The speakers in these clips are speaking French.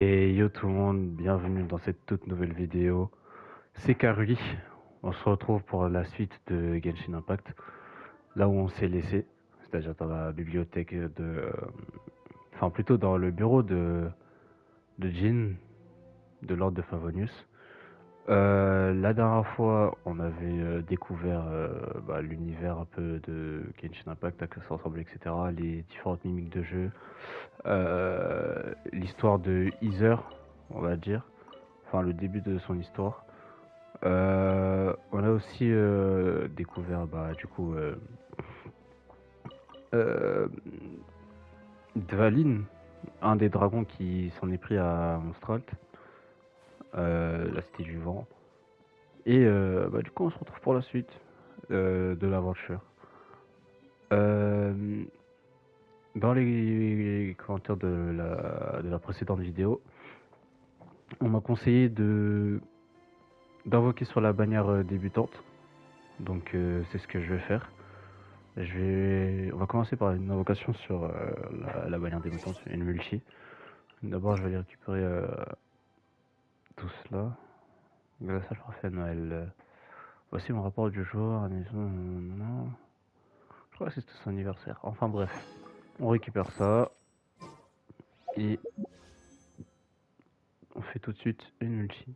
Et yo tout le monde, bienvenue dans cette toute nouvelle vidéo. C'est Karui, on se retrouve pour la suite de Genshin Impact, là où on s'est laissé, c'est-à-dire dans la bibliothèque enfin plutôt dans le bureau de Jin, de l'ordre de Favonius. La dernière fois, on avait découvert l'univers un peu de Genshin Impact, à quoi ça ressemble, etc., les différentes mimiques de jeu, l'histoire de Heather, on va dire, enfin le début de son histoire. On a aussi découvert euh, Dvalin, un des dragons qui s'en est pris à Monstralt, la cité du vent. Et du coup on se retrouve pour la suite de l'aventure. Euh, Dans les commentaires de la précédente vidéo, on m'a conseillé d'invoquer sur la bannière débutante. Donc c'est ce que je vais faire. On va commencer par une invocation sur la bannière débutante, une multi. D'abord, je vais aller récupérer tout cela. Glaçage parfait à Noël. Voici mon rapport du jour. Non. Je crois que c'était son anniversaire. Enfin bref, on récupère ça. Et on fait tout de suite une multi.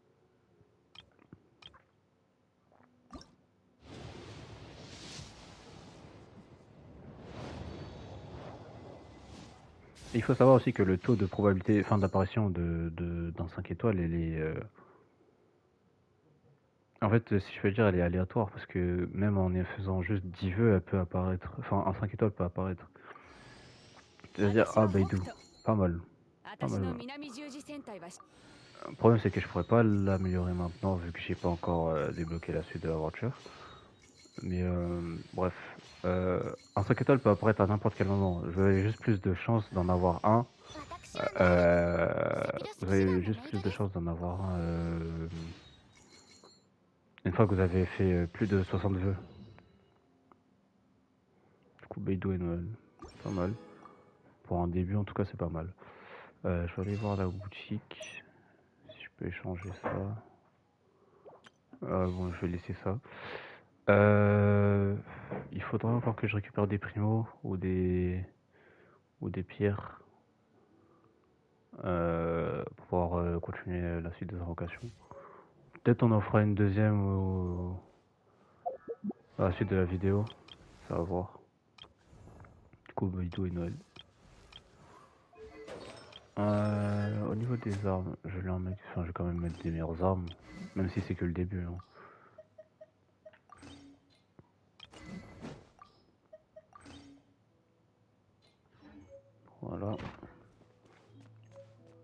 Et il faut savoir aussi que le taux de probabilité, enfin d'apparition d'un 5 étoiles, elle est... En fait, si je peux dire, elle est aléatoire parce que même en faisant juste 10 vœux, elle peut apparaître. Enfin, un 5 étoiles peut apparaître. C'est-à-dire, ah, Baidou. Pas mal. Pas mal. Le problème, c'est que je pourrais pas l'améliorer maintenant vu que j'ai pas encore débloqué la suite de l'aventure. Mais bref. Un 5 étoiles peut apparaître à n'importe quel moment. Vous avez juste plus de chances d'en avoir un. Vous avez juste plus de chances d'en avoir un une fois que vous avez fait plus de 60 vœux. Du coup, Beidou et Noël. Pas mal. Pour un début, en tout cas, c'est pas mal. Je vais aller voir la boutique. Si je peux échanger ça. Bon, je vais laisser ça. Il faudra encore que je récupère des primos ou des pierres pour pouvoir continuer la suite des invocations. Peut-être on en fera une deuxième à la suite de la vidéo. Ça va voir. Du coup, Baidou et Noël. Au niveau des armes, je vais quand même mettre des meilleures armes, même si c'est que le début. Hein. Voilà.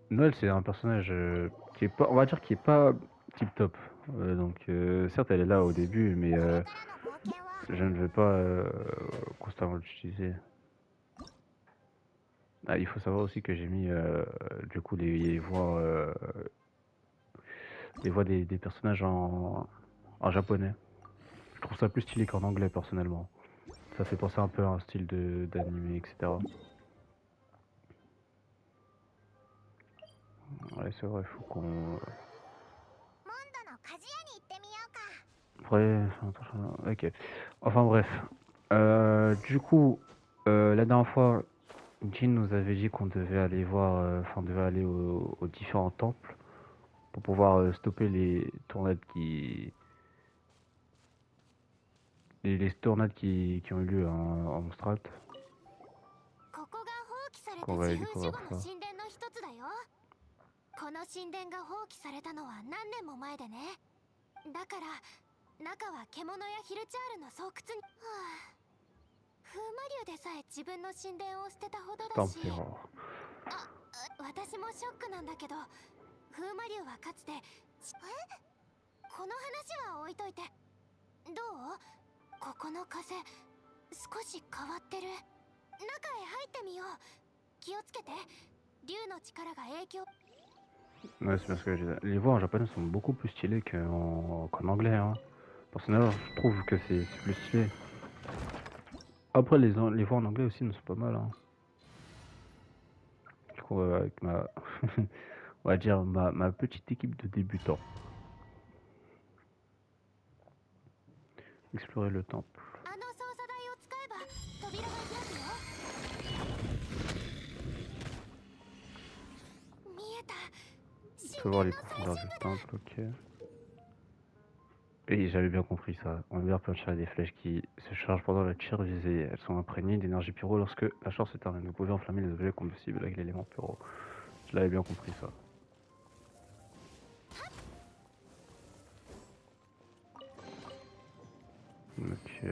Noël, c'est un personnage qui est pas, on va dire, qui est pas tip top. Certes, elle est là au début, mais je ne vais pas constamment l'utiliser. Ah, il faut savoir aussi que j'ai mis du coup les voix des personnages en japonais. Je trouve ça plus stylé qu'en anglais personnellement. Ça fait penser un peu à un style d'anime, etc. Ouais, c'est vrai, il faut qu'on. Ouais, ok. Enfin bref. Du coup, la dernière fois, Jin nous avait dit qu'on devait aller voir, enfin, on devait aller aux différents temples pour pouvoir stopper les tornades les tornades qui ont eu lieu en Monstralt. Qu'on va aller découvrir ça. この神殿が放棄されたのは何年も前でね。だから中は獣やヒルチャールの巣窟に、はあ、風魔竜でさえ自分の神殿を捨てたほどだし、私もショックなんだけど、風魔竜はかつてこの話は置いといて、どう？ここの風少し変わってる。中へ入ってみよう。気をつけて。竜の力が影響。 Ouais, c'est parce que les voix en japonais sont beaucoup plus stylées qu'en anglais. Hein. Personnellement, je trouve que c'est plus stylé. Après, les voix en anglais aussi ne sont pas mal. Hein. Du coup, avec ma... on va dire ma petite équipe de débutants. Explorer le temple. あの操作台を使えば扉が開くよ。見えた。 On peut voir les profondeurs du temple, ok. Et j'avais bien compris ça. On libère plancher des flèches qui se chargent pendant le tir visé. Elles sont imprégnées d'énergie pyro lorsque la charge se termine. Vous pouvez enflammer les objets combustibles avec l'élément pyro. Je l'avais bien compris ça. Ok.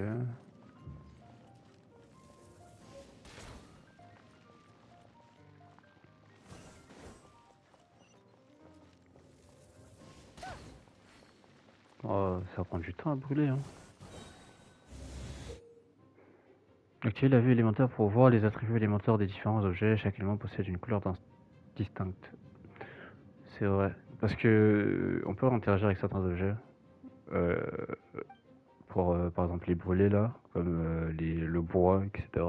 Oh, ça prend du temps à brûler, hein. Activez la vue élémentaire pour voir les attributs élémentaires des différents objets. Chaque élément possède une couleur distincte. C'est vrai. Parce que on peut interagir avec certains objets. Pour par exemple les brûler là, comme le bois, etc.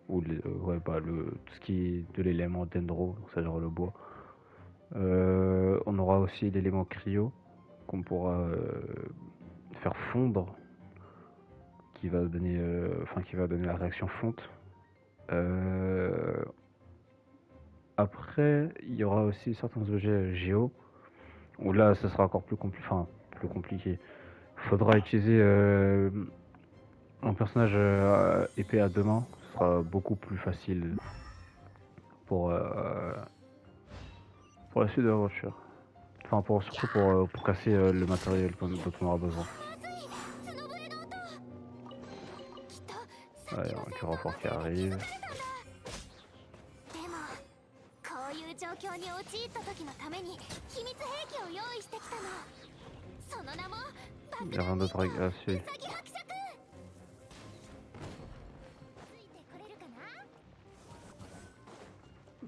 Ou ouais, bah, tout ce qui est de l'élément dendro, c'est-à-dire le bois. On aura aussi l'élément cryo qu'on pourra faire fondre, qui va donner, la réaction fonte. Après, il y aura aussi certains objets géo, où là, ça sera encore plus compliqué. Il faudra utiliser un personnage épée à deux mains, ce sera beaucoup plus facile pour la suite de l'aventure. Enfin, surtout pour casser le matériel dont on aura besoin. Ouais, un renfort qui arrive. Il y a rien d'autre à suivre.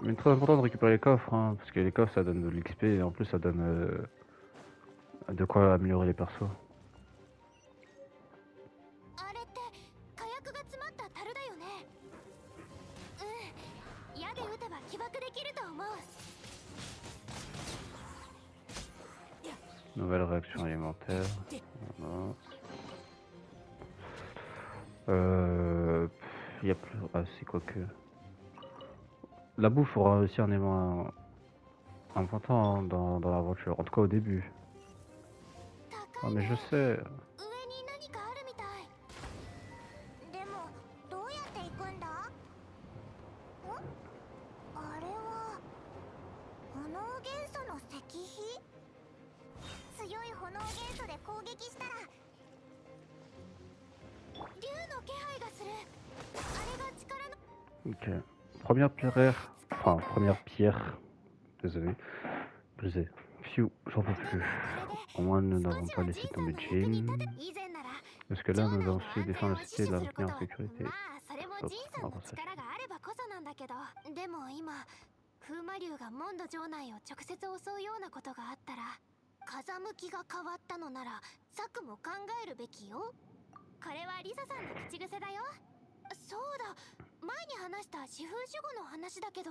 Mais très important de récupérer les coffres, hein, parce que les coffres ça donne de l'XP et en plus ça donne de quoi améliorer les persos. Nouvelle réaction alimentaire. Voilà. Y a plus. Ah, c'est quoi que. La bouffe aura aussi un élément important hein, dans l'aventure, en tout cas au début. Ah, mais je sais. Ok. Première pierre. Désolé. Brisée. Phew, j'en peux plus. Au moins nous n'avons pas laissé tomber Jane. Parce que là nous avons su défendre la cité et la maintenir en sécurité. Hop, on va passer. 風魔竜がモンド城内を直接襲うようなことがあったら風向きが変わったのなら策も考えるべきよ。これはリサさんの口癖だよ。そうだ、前に話した四風守護の話だけど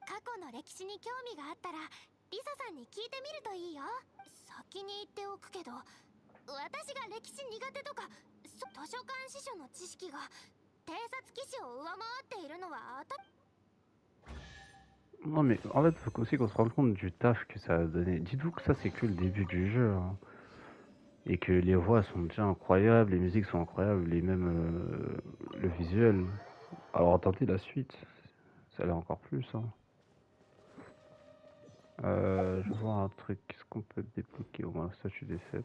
過去の歴史に興味があったらリサさんに聞いてみるといいよ。先に言っておくけど私が歴史苦手とか図書館司書の知識が偵察騎士を上回っているのは当たり。 Non mais en fait il faut aussi qu'on se rende compte du taf que ça a donné. Dites-vous que ça c'est que le début du jeu hein. Et que les voix sont déjà incroyables, les musiques sont incroyables et même le visuel. Alors tentez la suite, ça a l'air encore plus hein. Je vois un truc, qu'est-ce qu'on peut débloquer au moins la statue des 7.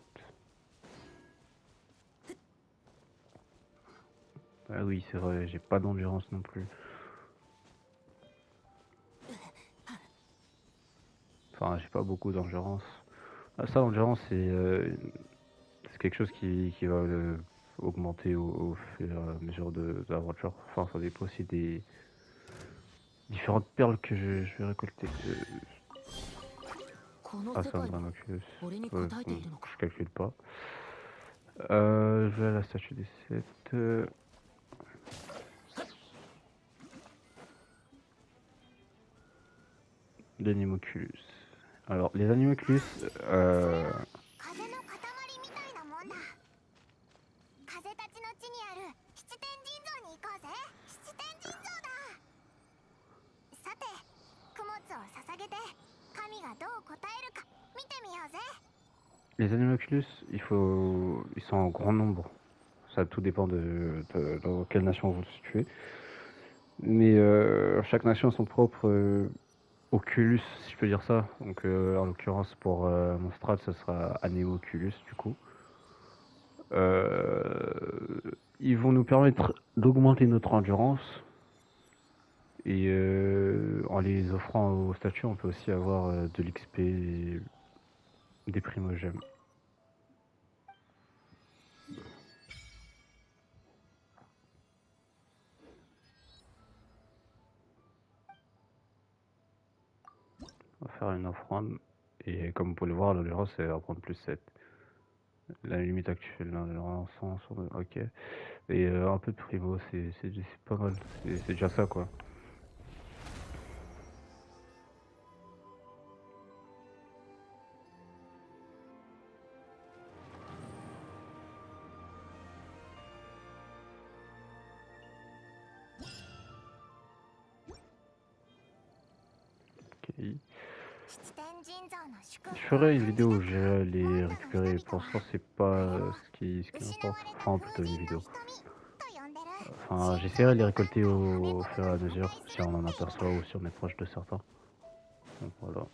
Ah oui c'est vrai, j'ai pas d'endurance non plus. Enfin, j'ai pas beaucoup d'endurance. Ah, ça, l'endurance, c'est quelque chose qui va augmenter au fur et à mesure de l'aventure. Enfin, ça dépend aussi des différentes perles que je vais récolter. Ah, c'est un Dramaculus. Bon, je calcule pas. Je vais à la statue des 7. L'Animoculus. Alors, les Animoclus, 風の塊みたいなもんだ。風たちの地にある七天神像に行こうぜ。七天神像だ。さて、供物を捧げて神がどう答えるか見てみようぜ。 les Animoclus, ils sont en grand nombre. Ça tout dépend dans quelle nation vous vous situez. Mais chaque nation a son propre Oculus, si je peux dire ça. Donc en l'occurrence pour Monstral, ce sera Aneoculus du coup. Ils vont nous permettre d'augmenter notre endurance. Et en les offrant aux statues, on peut aussi avoir de l'XP et des primogèmes. On va faire une offrande. Et comme vous pouvez le voir, l'endurance, elle va prendre plus 7. La limite actuelle, l'endurance, ok. Et un peu de primo, c'est pas mal. C'est déjà ça, quoi. Ok. Je ferai une vidéo où j'irai les récupérer. Pour l'instant, c'est pas ce qui m'importe. Enfin, plutôt une vidéo. Enfin, j'essaierai de les récolter au fur et à mesure, si on en aperçoit ou si on est proche de certains. Donc voilà.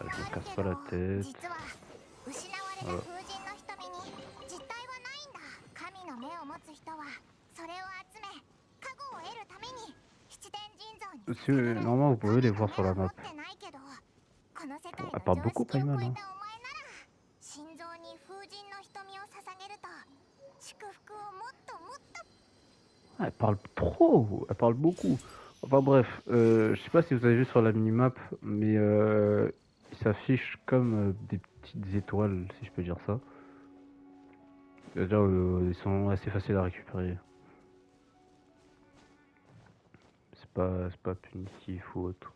Je me casse pas la tête. Voilà. Normalement, vous pouvez les voir sur la map. Elle parle beaucoup, Paimon, hein. Elle parle trop, elle parle beaucoup. Enfin bref, je sais pas si vous avez vu sur la minimap, mais il s'affiche comme des petites étoiles, si je peux dire ça. Déjà, ils sont assez faciles à récupérer. C'est pas punitif ou autre.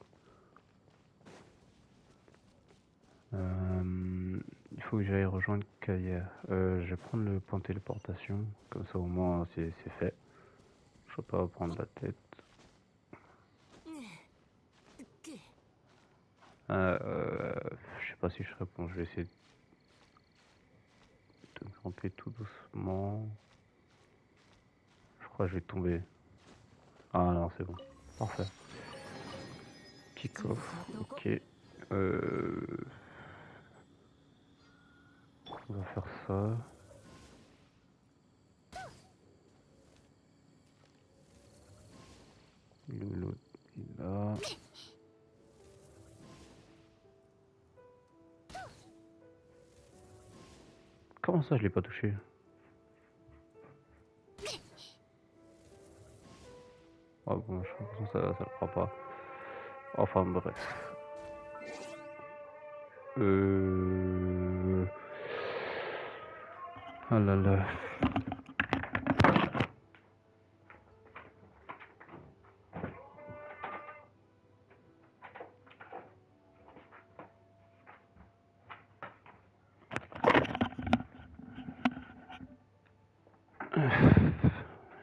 Il faut que j'aille rejoindre Kaya. Je vais prendre le point de téléportation, comme ça au moins c'est fait. Je vais pas prendre la tête. Je sais pas si je réponds, je vais essayer de grimper tout doucement. Je crois que je vais tomber. Ah non, c'est bon. Parfait. Kick-off, ok. On va faire ça. L'autre, il est là. Comment ça, je l'ai pas touché? Ah bon, je pense que ça le fera pas. Enfin bref. Ah là là.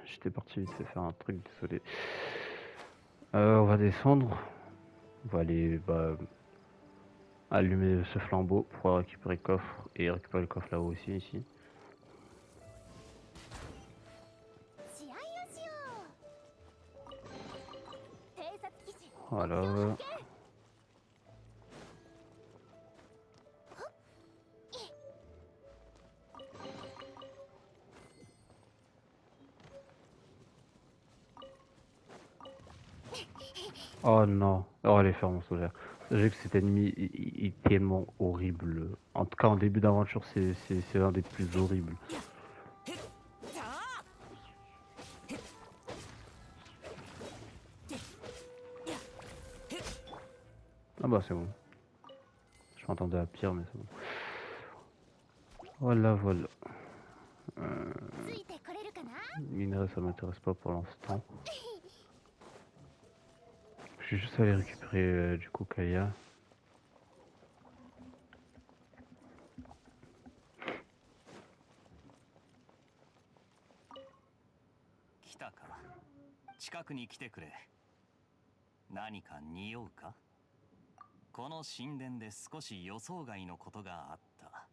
J'étais parti vite fait faire un truc, désolé. On va descendre. On va aller allumer ce flambeau pour récupérer le coffre et récupérer le coffre là-haut aussi ici. Voilà. Oh non. Oh les fermes solaires. J'ai vu que cet ennemi est tellement horrible. En tout cas en début d'aventure c'est l'un des plus horribles. Ah bah c'est bon. Je m'attendais à pire mais c'est bon. Voilà voilà. Minerai ça m'intéresse pas pour l'instant. Je suis juste allé récupérer du coup Kaya. 来たか。近くに来てくれ。何か匂うか。この神殿で少し予想外のことがあった。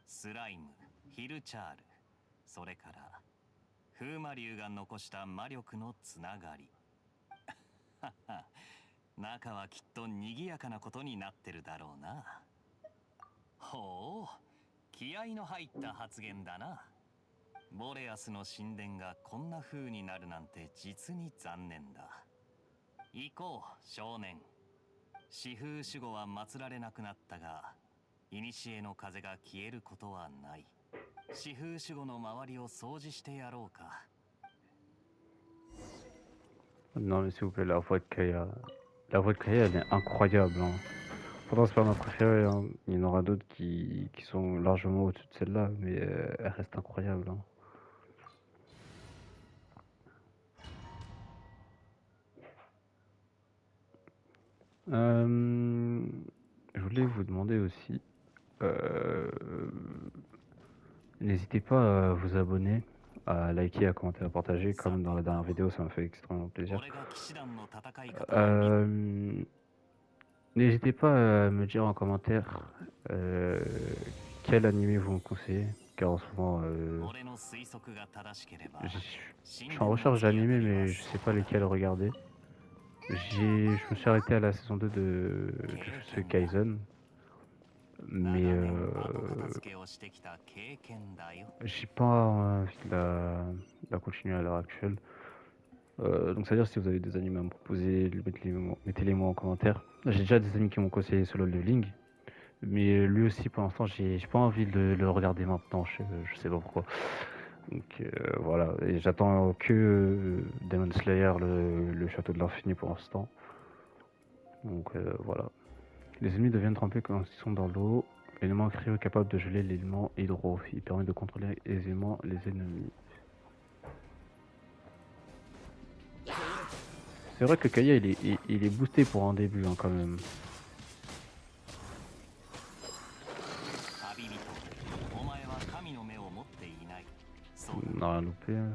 スライム、ヒルチャール、それから風魔竜が残した魔力のつながり。中はきっと賑やかなことになってるだろうな。ほう、気合の入った発言だな。ボレアスの神殿がこんな風になるなんて実に残念だ。行こう、少年。四風守護は祀られなくなったが、古の風が消えることはない。四風守護の周りを掃除してやろうか。Non mais s'il vous plaît, la voix de Kaya. La voix de Kaya elle est incroyable. Hein. Pourtant c'est pas ma préférée. Hein. Il y en aura d'autres qui sont largement au-dessus de celle-là, mais elle reste incroyable. Hein. Je voulais vous demander aussi, n'hésitez pas à vous abonner, à liker, à commenter, à partager, comme dans la dernière vidéo, ça m'a fait extrêmement plaisir. N'hésitez pas à me dire en commentaire quel animé vous me conseillez, car en ce moment, je suis en recherche d'animés, mais je sais pas lesquels regarder. Je me suis arrêté à la saison 2 de Jujutsu Kaisen, mais j'ai pas envie de la continuer à l'heure actuelle. Donc c'est à dire si vous avez des animés à me proposer, mettez-les moi en commentaire. J'ai déjà des amis qui m'ont conseillé Solo Leveling, mais lui aussi pour l'instant j'ai pas envie de le regarder maintenant, je sais pas pourquoi. Donc voilà, et j'attends que Demon Slayer, le château de l'infini pour l'instant. Donc voilà. Les ennemis deviennent trempés quand ils sont dans l'eau. L'élément cryo est capable de geler l'élément hydro. Il permet de contrôler aisément les ennemis. C'est vrai que Kaya il est boosté pour un début hein, quand même. On n'a rien loupé. Hein.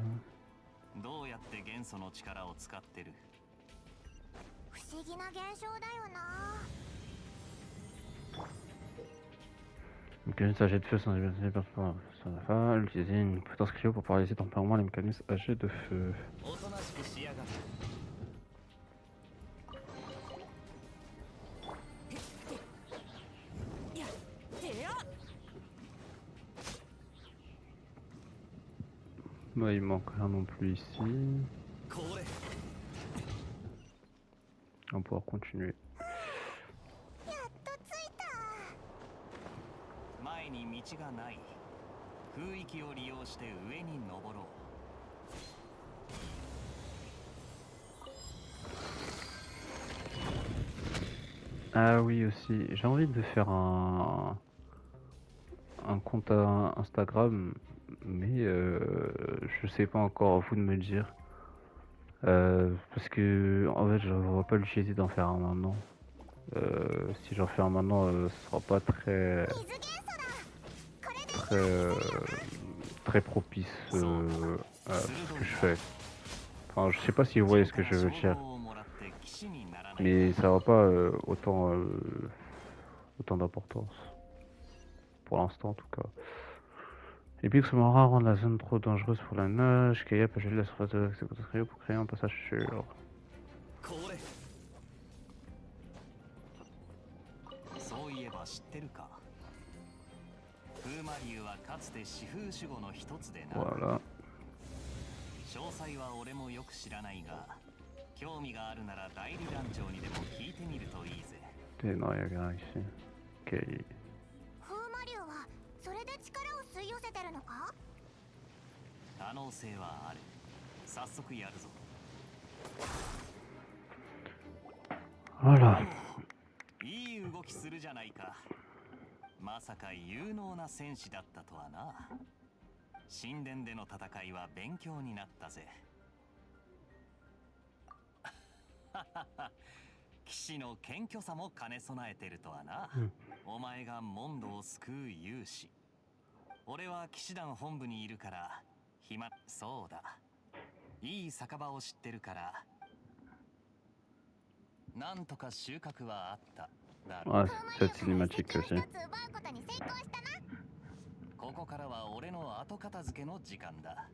Donc une jet de feu sans utiliser une potence cryo pour paralyser temporairement les mécanismes à jet de feu. Bah, il manque rien non plus ici. On va pouvoir continuer. Ah oui aussi, j'ai envie de faire un compte Instagram, mais je sais pas encore, à vous de me le dire. Parce que en fait je ne vois pas l'utilité d'en faire un maintenant. Si j'en fais un maintenant, ce sera pas très propice à ce que je fais. Enfin, je sais pas si vous voyez ce que je veux dire, mais ça va pas autant d'importance pour l'instant en tout cas. Les pics sont rares rendent la zone trop dangereuse pour la nage. Kaya peut geler la surface de ses potentiels pour créer un passage sûr. Voilà. Non, il y a rien ici. Ok. Voilà. まさか有能な戦士だったとはな。神殿での戦いは勉強になったぜ。騎士の謙虚さも兼ね備えてるとはな。お前がモンドを救う勇士。俺は騎士団本部にいるから暇。そうだ、いい酒場を知ってるからなんとか収穫はあっただろう。 Ah, cette cinématique aussi. ここからは俺の後片付けの時間だ。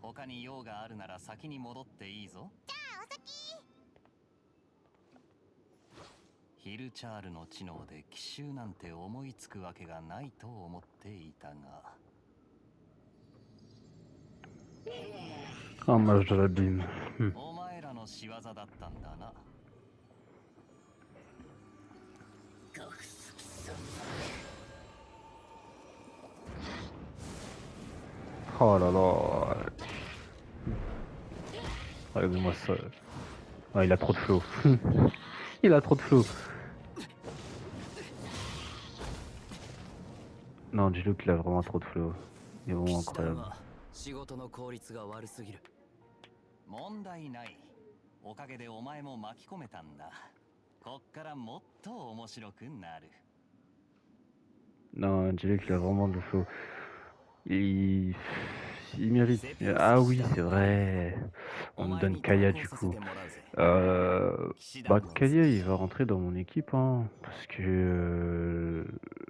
他に用があるなら先に戻っていいぞ。じゃあお先。ヒルチャールの知能で奇襲なんて思いつくわけがないと思っていたが。Ah, match de l'abîme. お前らの仕業だったんだな。Oh là là. Regardez-moi ça. Ah, il a trop de flow. Il a trop de flow. Non, dis-le qu'il a vraiment trop de flow. Il est vraiment incroyable. 仕事の効率が悪すぎる。問題ない。おかげでお前も巻き込めたんだ。こっからもっと面白くなる。 Non, dis-le qu'il a vraiment de flow. Il mérite. Ah oui, c'est vrai. On me donne Kaya du coup. Bah Kaya il va rentrer dans mon équipe hein, parce que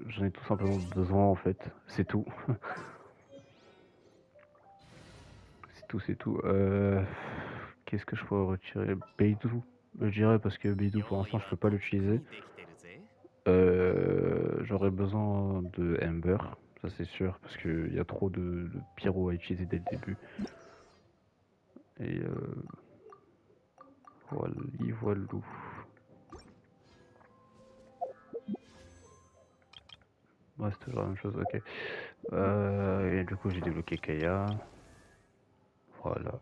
j'en ai tout simplement besoin en fait. C'est tout. C'est tout. Qu'est-ce que je pourrais retirer? Beidou, je dirais parce que Beidou pour l'instant je peux pas l'utiliser. J'aurais besoin de Ember, ça c'est sûr, parce qu'il y a trop de pyro à utiliser dès le début. Et voilà, voilou. Ouais, c'est toujours la même chose, ok. Et du coup j'ai débloqué Kaya. Voilà.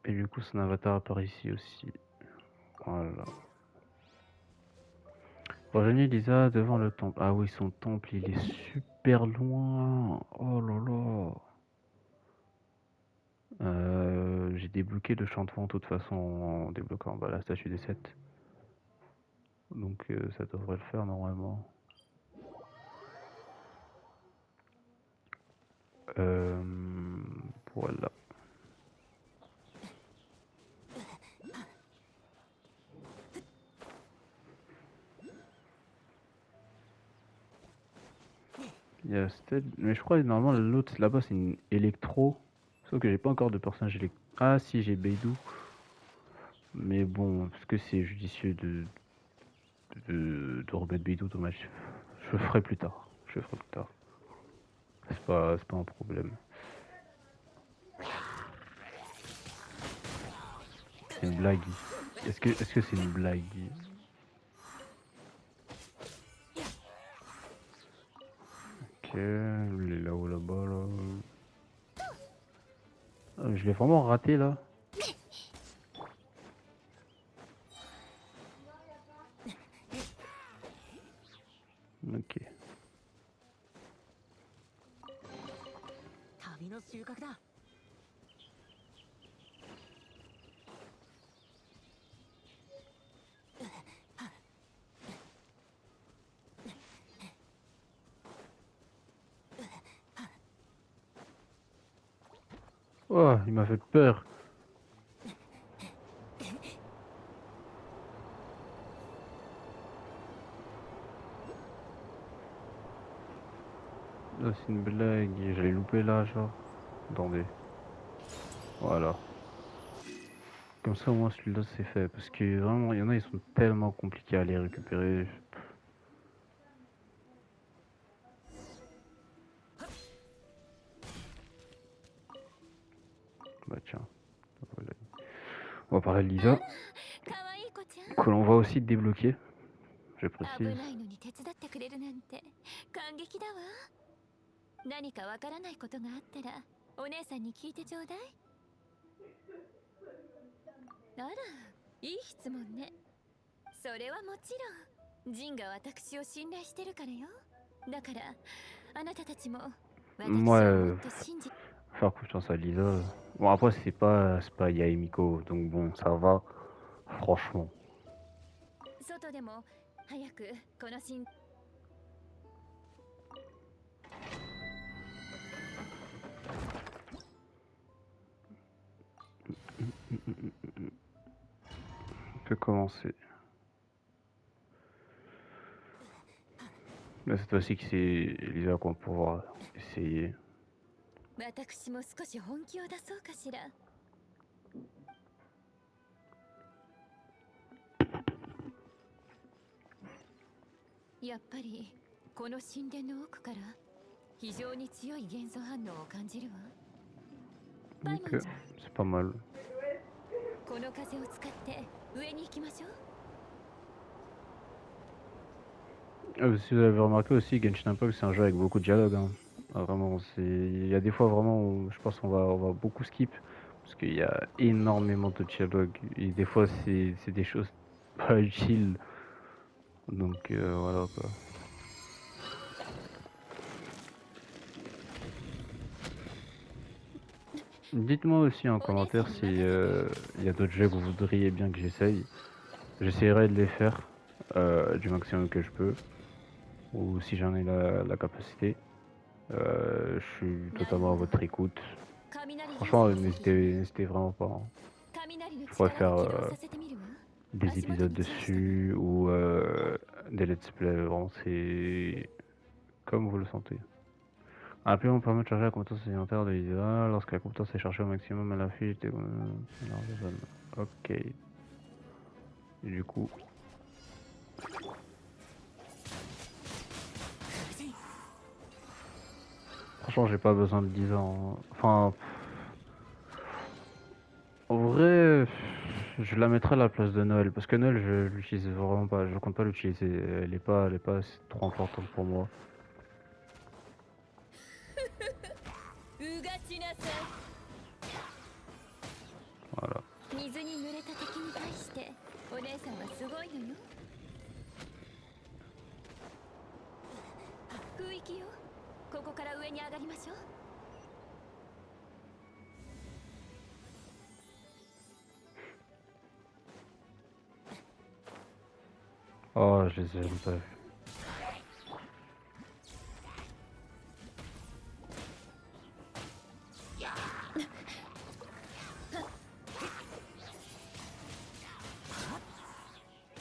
Et du coup son avatar apparaît ici aussi. Voilà. Rejoignez Lisa devant le temple. Ah oui, son temple, il est super loin. Oh là là. J'ai débloqué le champ de vent de toute façon en débloquant bah, la statue des 7. Donc ça devrait le faire normalement. Voilà. Il y a Stead, mais je crois que normalement l'autre là-bas c'est une électro. Sauf que j'ai pas encore de personnage électro. Ah si, j'ai Beidou. Mais bon, parce que c'est judicieux de remettre Beidou dans ma... Je le ferai plus tard. Je le ferai plus tard. C'est pas un problème. C'est une blague. Est-ce que c'est une blague? Ok, il est là-haut là-bas là. Ah, je l'ai vraiment raté là. Ok. 旅の収穫だ。Oh, il m'a fait peur. Là, c'est une blague. J'allais louper là, genre. Attendez. Voilà. Comme ça, au moins, celui-là, c'est fait. Parce que vraiment, il y en a, ils sont tellement compliqués à les récupérer. Bah tiens. Voilà. On va parler de Lisa. Que l'on va aussi débloquer. Je précise. 何かわからないことがあったらお姉さんに聞いてちょうだい。あら、いい質問ね。それはもちろんジンが私を信頼してるからよ。だからあなたたちも私をもっと信じ。faire confiance à Lisa. Bon, après, c'est pas Yaemiko, donc bon, ça va, franchement. 外でも早くこの新 On peut commencer. Là, cette fois-ci que c'est Lisa qu'on va pouvoir essayer. 私も少し本気を出そうかしら。やっぱりこの神殿の奥から非常に強い元素反応を感じるわ。パイモン Ok, c'est pas mal. この風を使って上に行きましょう。 Si vous avez remarqué aussi, Genshin Impact c'est un jeu avec beaucoup de dialogue. Hein. Ah, vraiment, il y a des fois vraiment où je pense on va beaucoup skip parce qu'il y a énormément de dialogue et des fois c'est des choses pas utiles. Donc voilà quoi. Dites-moi aussi en commentaire si il y a d'autres jeux que vous voudriez bien que j'essaye. J'essaierai de les faire du maximum que je peux. Ou si j'en ai la capacité. Je suis totalement à votre écoute. Franchement, n'hésitez vraiment pas. Hein. Je pourrais faire des épisodes dessus ou des let's play. Vraiment, c'est comme vous le sentez. Appelez on permet de charger la compétence sédentaire de l'ISA lorsque la compétence est chargée au maximum à la fiche des... Ok. Et du coup... Franchement, j'ai pas besoin de 10 ans. Enfin... En vrai, je la mettrai à la place de Noël. Parce que Noël, je l'utilise vraiment pas. Je compte pas l'utiliser. Elle est pas assez trop importante pour moi. Voilà. 水に濡れた敵に対してお姉さんはすごいのよ。空域よ。ここから上に上がりましょう。 Oh, je les ai même pas vus.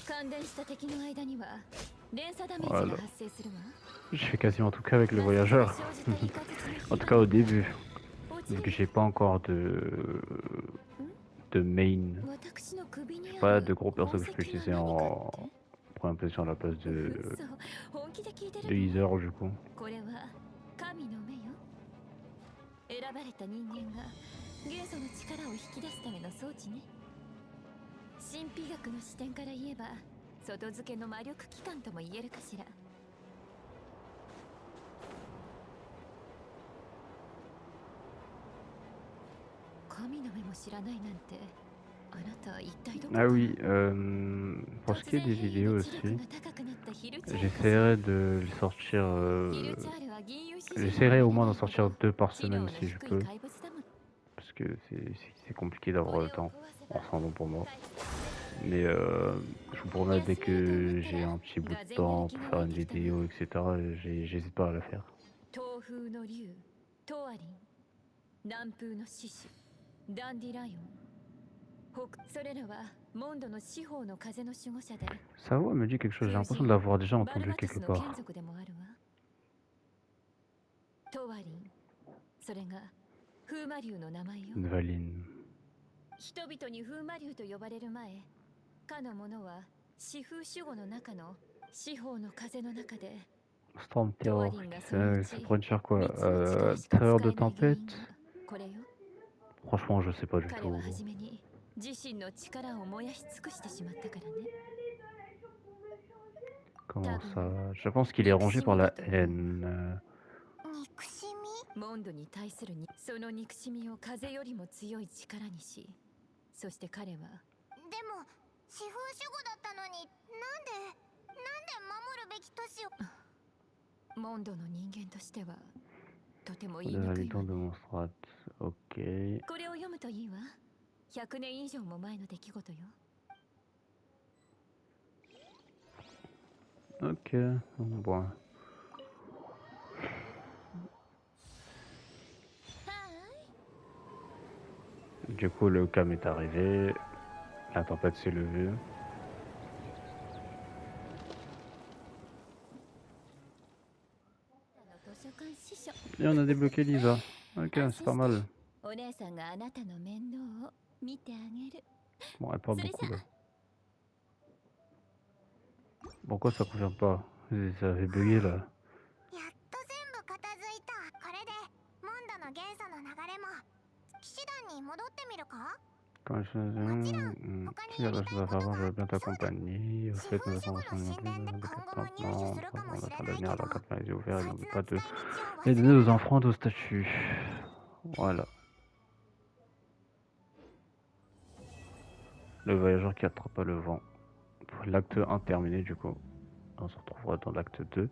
感電した敵の間には連鎖ダメージが発生するわ。 Je fais quasiment tout cas avec le voyageur. En tout cas au début. Vu que j'ai pas encore de main. J'ai pas de gros persos que je peux utiliser en première position à la place de Heather du coup. これは神の目よ。選ばれた人間が元素の力を引き出すための装置ね。神秘学の視点から言えば外付けの魔力機関とも言えるかしら。 Ah oui, pour ce qui est des vidéos aussi, j'essaierai de les sortir. J'essaierai au moins d'en sortir 2 par semaine si je peux. Parce que c'est compliqué d'avoir le temps. Enfin bon pour moi. Mais je vous promets dès que j'ai un petit bout de temps pour faire une vidéo, etc. J'hésite pas à la faire. ダンディライオン。それらはモンドの司法の風の守護者で。 Sa voix me dit quelque chose, j'ai l'impression de l'avoir déjà entendu quelque part. トワリン。それが風魔竜の名前よ。 Valine. 人々に風魔竜と呼ばれる前、かの者は四風守護の中の司法の風の中で。 Storm Terror, ça pourrait faire quoi Terreur de tempête? Franchement, je sais pas du tout. Comment ça? Je pense qu'il est rongé par la haine. モンドに対するその憎しみを風よりも強い力にし、そして彼はでも四風守護だったのになんで守るべき都市をモンドの人間としてはとても Le 言いにくいわ validant ね de mon strat. Ok. これを読むといいわ100年以上も前の出来事よ Ok. Bon. Du coup, le calme est arrivé. La tempête s'est levée. Et on a débloqué Lisa. Ok, c'est pas mal. お姉さんがあなたの面倒を見てあげる Bon, elle parle C'est beaucoup ça. là. Pourquoi ça confirme pas? Ça fait bugger là. やっと全部片付いた。これでモンドの元素の流れも騎士団に戻ってみるか？ Quand je si la chose à faire avant, je vais bien t'accompagner. Au fait, nous avons ensemble non plus de maintenant. On attend d'avenir alors quand les yeux ouverts, ils n'oublient pas de les donner aux enfants de statut. Voilà. Le voyageur qui attrapa le vent. L'acte 1 terminé du coup. On se retrouvera dans l'acte 2.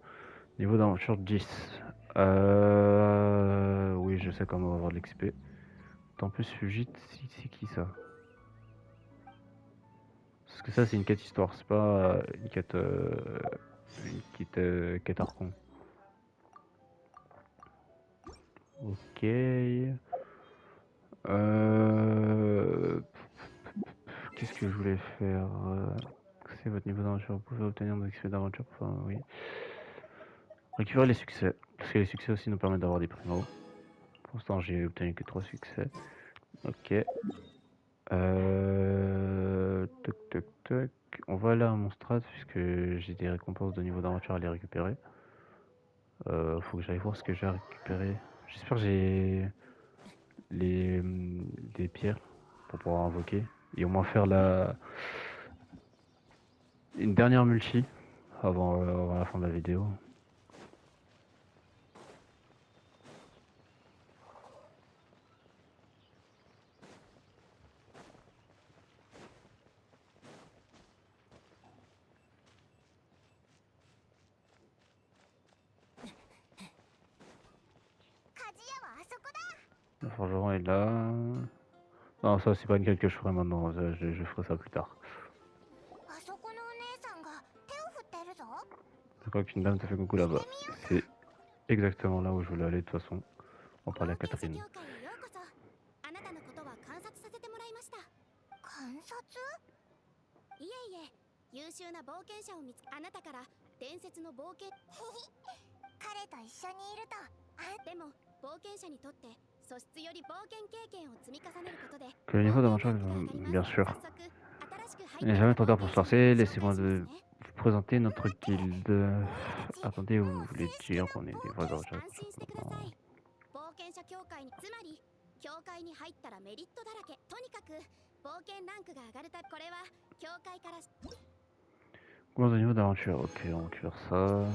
Niveau d'aventure 10. Oui, je sais comment avoir de l'XP. Tempus Fugit, c'est qui ça? Parce que ça c'est une quête histoire, c'est pas une quête quête Archon. Ok. Qu'est-ce que je voulais faire? C'est votre niveau d'aventure, vous pouvez obtenir des XP d'aventure, enfin oui. Récupérer les succès, parce que les succès aussi nous permettent d'avoir des primos. Pour l'instant j'ai obtenu que 3 succès. Ok. Toc toc toc. On va aller à mon strat puisque j'ai des récompenses de niveau d'aventure à les récupérer. Faut que j'aille voir ce que j'ai à récupérer. J'espère que j'ai des pierres pour pouvoir invoquer et au moins faire une dernière multi avant la fin de la vidéo. Le forgeron est là. Non, ça c'est pas une quête que je ferai maintenant, je ferai ça plus tard. Je crois qu'une dame te fait coucou là-bas. C'est exactement là où je voulais aller de toute façon. On parlait à Catherine. いえいえ、優秀な冒険者を見つけ、あなたから伝説の冒険彼と一緒にいると、でも冒険者にとって素質より冒険経験を積み重ねることで Que le niveau d'aventure, bien sûr. Il n'est jamais trop tard pour se lancer. Laissez-moi de vous présenter notre guilde. Attendez, vous voulez dire qu'on est des vrais argents? 冒険者協会につまり協会に入ったらメリットだらけ。とにかく冒険ランクが上がるたこれは協会から Commence au niveau d'aventure. Ok, on récupère ça.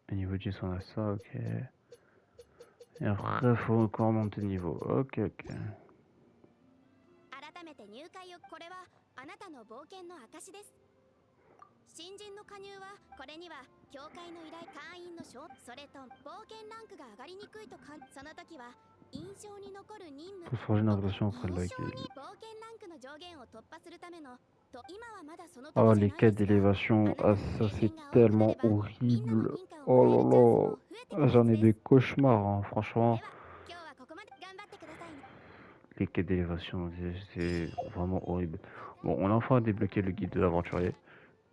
Au niveau 10, on a ça, ok. Et après, il faut encore monter de niveau. Ok, ok. 改めて入会をこれはあなたの冒険の証です。新人の加入はこれには協会の依頼会員の賞それと冒険ランクが上がりにくいとかその時は印象に残る任務 Faut se forger une impression auprès de la 印象に guilde. 冒険ランクの上限を突破するためのと今はまだその Oh, 時じ les ゃない quêtes ですよ d'élévation. Ah, ça c'est tellement horrible. Oh là là. J'en ai des cauchemars, hein, franchement. 今日はここまで頑張ってくださいね Les quêtes d'élévation, c'est vraiment horrible. Bon, on a enfin débloqué le guide de l'aventurier.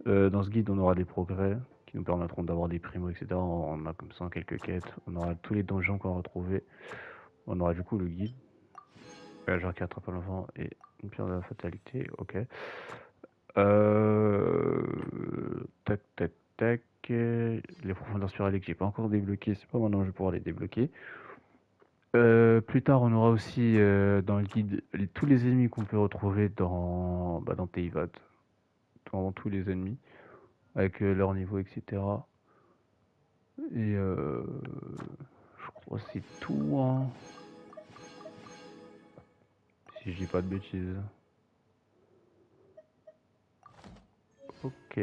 Dans ce guide, on aura des progrès qui nous permettront d'avoir des primos, etc. On a comme ça quelques quêtes. On aura tous les donjons qu'on va retrouver. On aura du coup le guide. Genre qui attrape l'enfant et une pierre de la fatalité. Ok. Tac, tac, tac. Les profondeurs spiraliques, j'ai pas encore débloqué. C'est pas maintenant que je vais pouvoir les débloquer. Plus tard, on aura aussi dans le guide tous les ennemis qu'on peut retrouver dans Teyvat. Dans tous les ennemis, avec leur niveau, etc. Et je crois que c'est tout, hein. Si je dis pas de bêtises. Ok.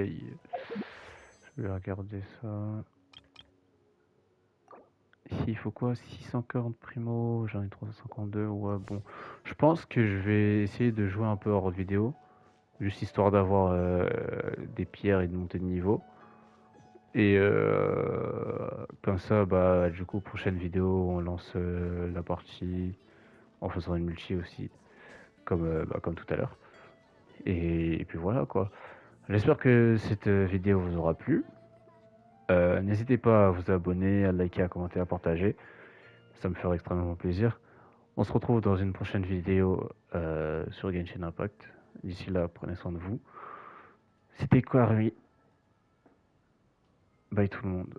Je vais regarder ça. Ici, il faut quoi? 640 primo, j'en ai 352. Ouais, bon. Je pense que je vais essayer de jouer un peu hors vidéo. Juste histoire d'avoir des pierres et de monter de niveau. Et comme ça, bah, du coup, prochaine vidéo, on lance la partie en faisant une multi aussi, comme tout à l'heure. Et puis voilà quoi. J'espère que cette vidéo vous aura plu. N'hésitez pas à vous abonner, à liker, à commenter, à partager. Ça me ferait extrêmement plaisir. On se retrouve dans une prochaine vidéo sur Genshin Impact. D'ici là, prenez soin de vous. C'était Quarry. Bye tout le monde.